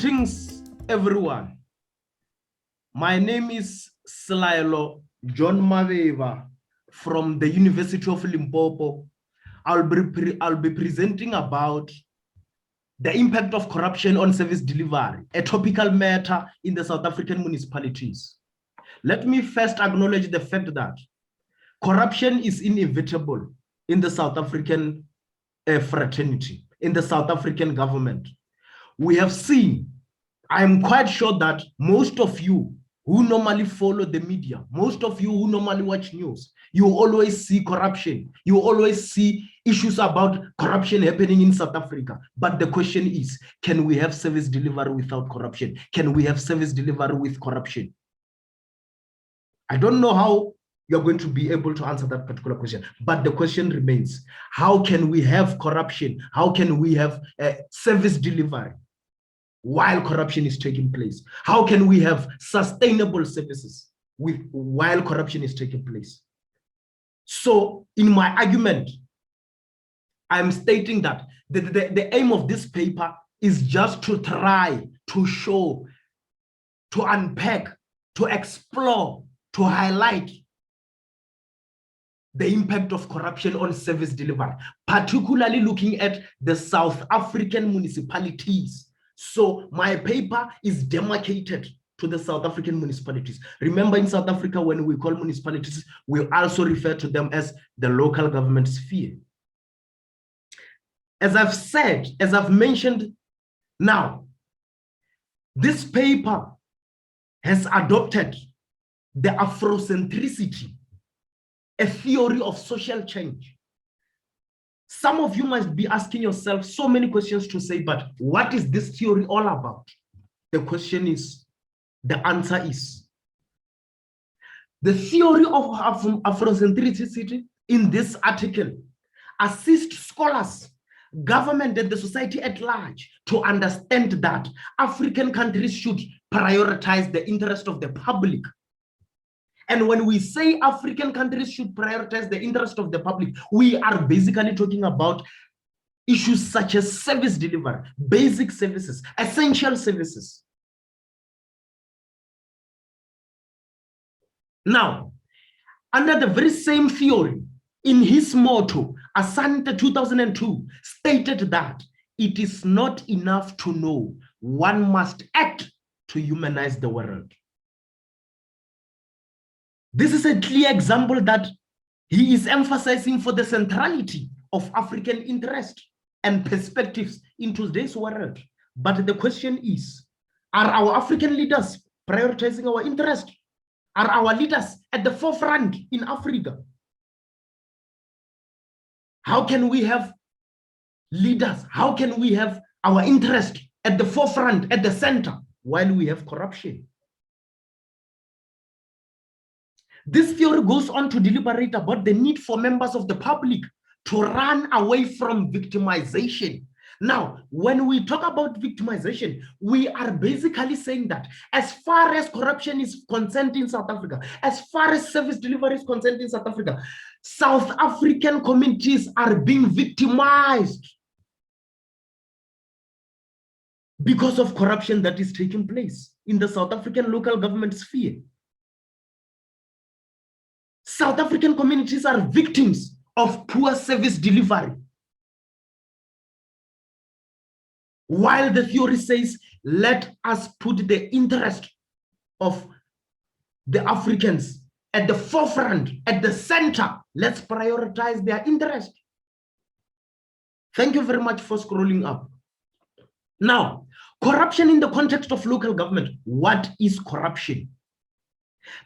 Greetings, everyone. My name is Selaelo John Mabeba from the University of Limpopo. I'll be presenting about the impact of corruption on service delivery, a topical matter in the South African municipalities. Let me first acknowledge the fact that corruption is inevitable in the South African fraternity, in the South African government. We have seen, I'm quite sure that most of you who normally follow the media, most of you who normally watch news, you always see corruption. You always see issues about corruption happening in South Africa. But the question is, can we have service delivery without corruption? Can we have service delivery with corruption? I don't know how you're going to be able to answer that particular question, but the question remains, how can we have corruption? How can we have service delivery while corruption is taking place? How can we have sustainable services while corruption is taking place? So in my argument, I'm stating that the aim of this paper is just to try to show, to unpack, to explore, to highlight the impact of corruption on service delivery, particularly looking at the South African municipalities. So my paper is demarcated to the South African municipalities. Remember, in South Africa, when we call municipalities, we also refer to them as the local government sphere. As I've said, as I've mentioned now, this paper has adopted the Afrocentricity, a theory of social change. Some of you must be asking yourself so many questions to say, but what is this theory all about? The question is, the answer is, the theory of Afrocentricity in this article assists scholars, government, and the society at large to understand that African countries should prioritize the interest of the public. And when we say African countries should prioritize the interest of the public, we are basically talking about issues such as service delivery, basic services, essential services. Now, under the very same theory, in his motto, Asante 2002 stated that it is not enough to know, one must act to humanize the world. This is a clear example that he is emphasizing for the centrality of African interest and perspectives in today's world. But the question is, are our African leaders prioritizing our interest? Are our leaders at the forefront in Africa? How can we have leaders? How can we have our interest at the forefront, at the center, while we have corruption? This theory goes on to deliberate about the need for members of the public to run away from victimization. Now, when we talk about victimization, we are basically saying that as far as corruption is concerned in South Africa, as far as service delivery is concerned in South Africa, South African communities are being victimized because of corruption that is taking place in the South African local government sphere. South African communities are victims of poor service delivery. While the theory says, let us put the interest of the Africans at the forefront, at the center, let's prioritize their interest. Thank you very much for scrolling up. Now, corruption in the context of local government. What is corruption?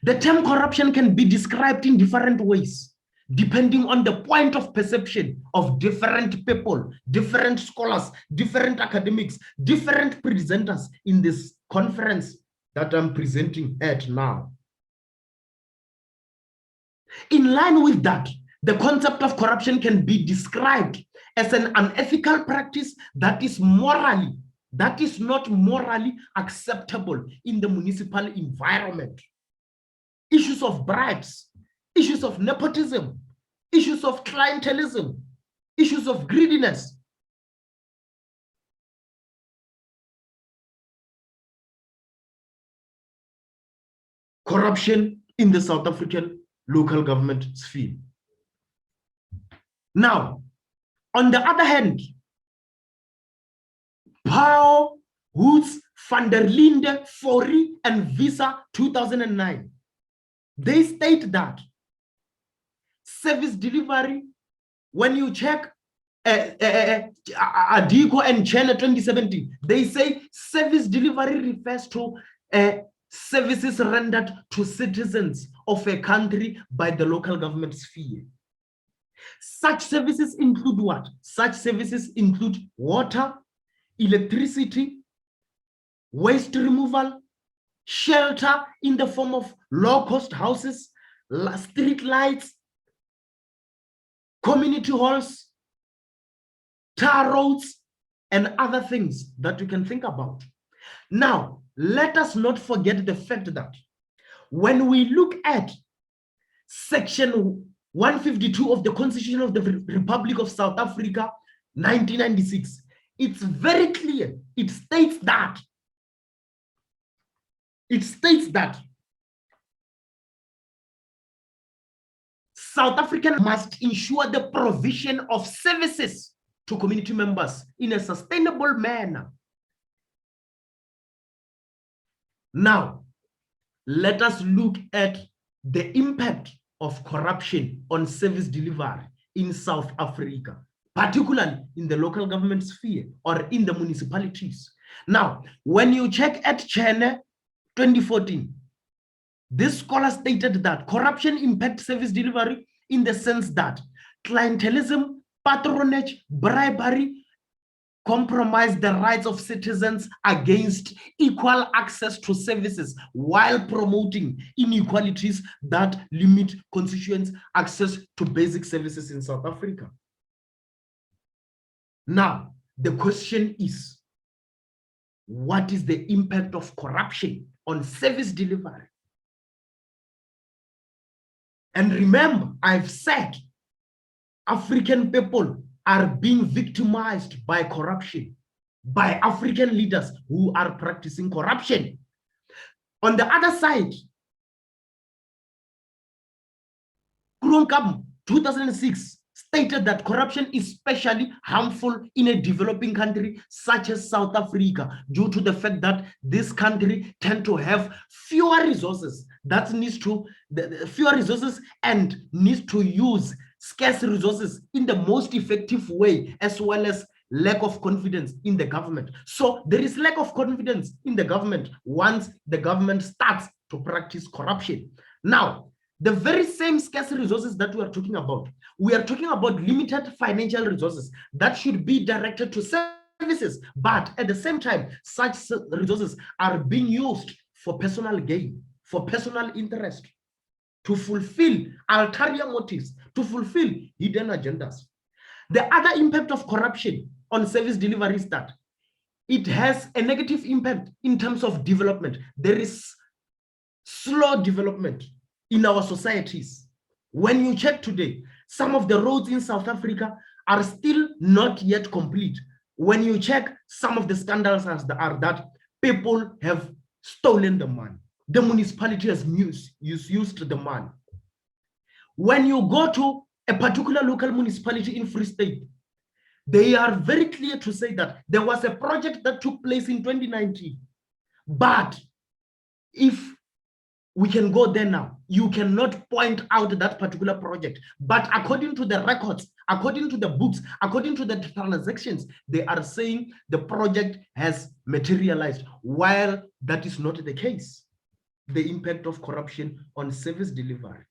The term corruption can be described in different ways, depending on the point of perception of different people, different scholars, different academics, different presenters in this conference that I'm presenting at now. In line with that, the concept of corruption can be described as an unethical practice that is not morally acceptable in the municipal environment. Issues of bribes, issues of nepotism, issues of clientelism, issues of greediness, corruption in the South African local government sphere. Now, on the other hand, Paul Hoots van der Linde, Fore, and Visa 2009, they state that service delivery, when you check Adiko and China 2017, they say service delivery refers to services rendered to citizens of a country by the local government sphere. Such services include what? Such services include water, electricity, waste removal, shelter in the form of low-cost houses, street lights, community halls, tar roads, and other things that you can think about. Now, let us not forget the fact that when we look at Section 152 of the Constitution of the Republic of South Africa, 1996, it's very clear. It states that South Africa must ensure the provision of services to community members in a sustainable manner. Now, let us look at the impact of corruption on service delivery in South Africa, particularly in the local government sphere or in the municipalities. Now, when you check at China 2014, this scholar stated that corruption impacts service delivery in the sense that clientelism, patronage, bribery compromise the rights of citizens against equal access to services while promoting inequalities that limit constituents' access to basic services in South Africa. Now, the question is, what is the impact of corruption on service delivery? And remember, I've said African people are being victimized by corruption, by African leaders who are practicing corruption. On the other side, Kronkam 2006 stated that corruption is especially harmful in a developing country such as South Africa due to the fact that this country tend to have fewer resources and needs to use scarce resources in the most effective way, as well as lack of confidence in the government. So there is lack of confidence in the government once the government starts to practice corruption. Now, the very same scarce resources that we are talking about limited financial resources that should be directed to services, but at the same time, such resources are being used for personal gain, for personal interest, to fulfill ulterior motives, to fulfill hidden agendas. The other impact of corruption on service delivery is that it has a negative impact in terms of development. There is slow development in our societies. When you check today, some of the roads in South Africa are still not yet complete. When you check, some of the scandals are that people have stolen the money. The municipality has used the money. When you go to a particular local municipality in Free State, they are very clear to say that there was a project that took place in 2019. But if we can go there now, you cannot point out that particular project. But according to the records, according to the books, according to the transactions, they are saying the project has materialized, while that is not the case. The impact of corruption on service delivery.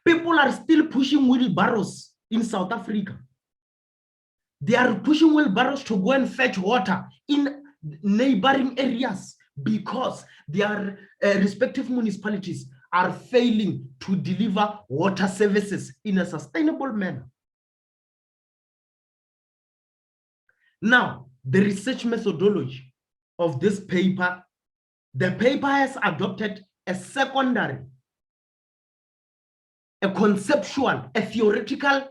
People are still pushing wheelbarrows in South Africa. They are pushing wheelbarrows to go and fetch water in neighboring areas because their respective municipalities are failing to deliver water services in a sustainable manner. Now, the research methodology of this paper, the paper has adopted a secondary, a conceptual, a theoretical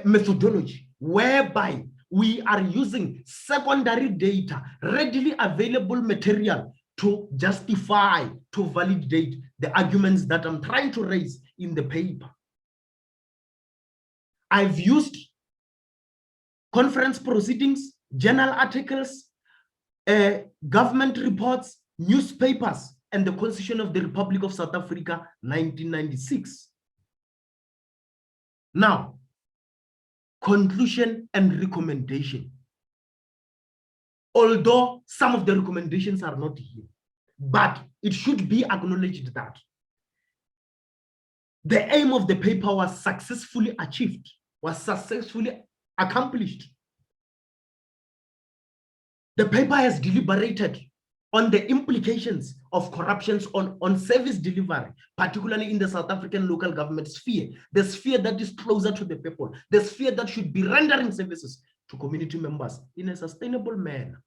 methodology whereby we are using secondary data, readily available material to justify, to validate the arguments that I'm trying to raise in the paper. I've used conference proceedings, journal articles, government reports, newspapers, and the Constitution of the Republic of South Africa, 1996. Now, conclusion and recommendation. Although some of the recommendations are not here, but it should be acknowledged that the aim of the paper was successfully achieved, was successfully accomplished. The paper has deliberated on the implications of corruptions on service delivery, particularly in the South African local government sphere, the sphere that is closer to the people, the sphere that should be rendering services to community members in a sustainable manner.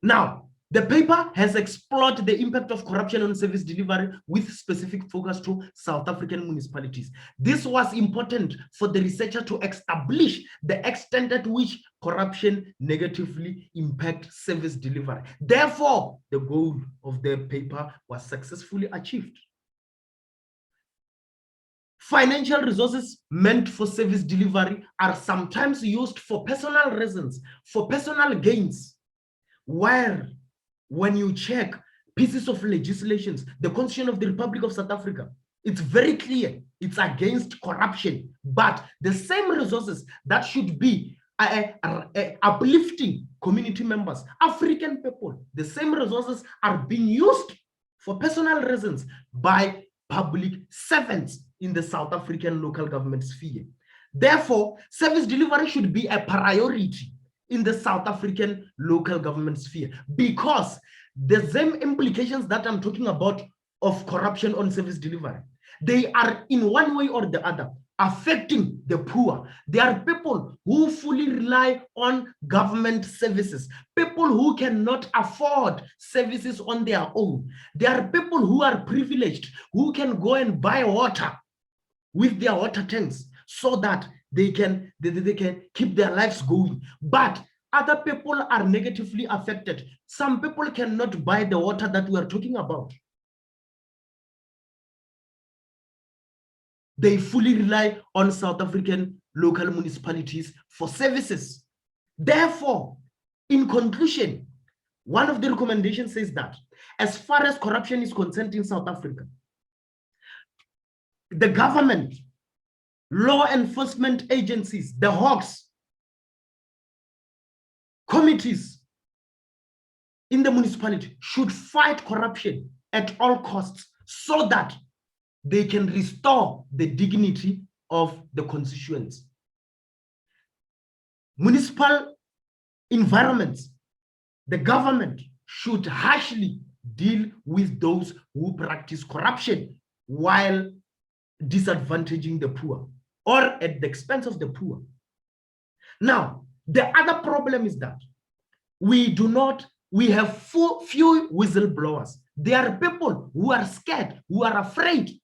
Now, the paper has explored the impact of corruption on service delivery with specific focus to South African municipalities. This was important for the researcher to establish the extent at which corruption negatively impacts service delivery. Therefore, the goal of the paper was successfully achieved. Financial resources meant for service delivery are sometimes used for personal reasons, for personal gains, where when you check pieces of legislations, the Constitution of the Republic of South Africa, it's very clear, it's against corruption, but the same resources that should be uplifting community members, African people, the same resources are being used for personal reasons by public servants in the South African local government sphere. Therefore, service delivery should be a priority in the South African local government sphere, because the same implications that I'm talking about of corruption on service delivery, they are in one way or the other affecting the poor. There are people who fully rely on government services, people who cannot afford services on their own. There are people who are privileged, who can go and buy water with their water tanks so that they can keep their lives going. But other people are negatively affected. Some people cannot buy the water that we are talking about. They fully rely on South African local municipalities for services. Therefore, in conclusion, one of the recommendations says that as far as corruption is concerned in South Africa, the government, law enforcement agencies, the hawks, committees in the municipality should fight corruption at all costs so that they can restore the dignity of the constituents. Municipal environments, the government should harshly deal with those who practice corruption while disadvantaging the poor or at the expense of the poor. Now, the other problem is that we have few whistleblowers. There are people who are scared, who are afraid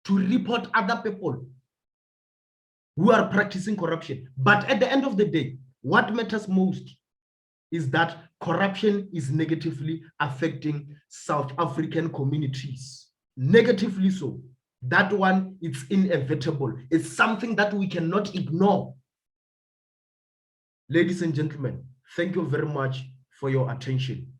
to report other people who are practicing corruption. But at the end of the day, what matters most is that corruption is negatively affecting South African communities. Negatively so. That one, it's inevitable. It's something that we cannot ignore. Ladies and gentlemen, thank you very much for your attention.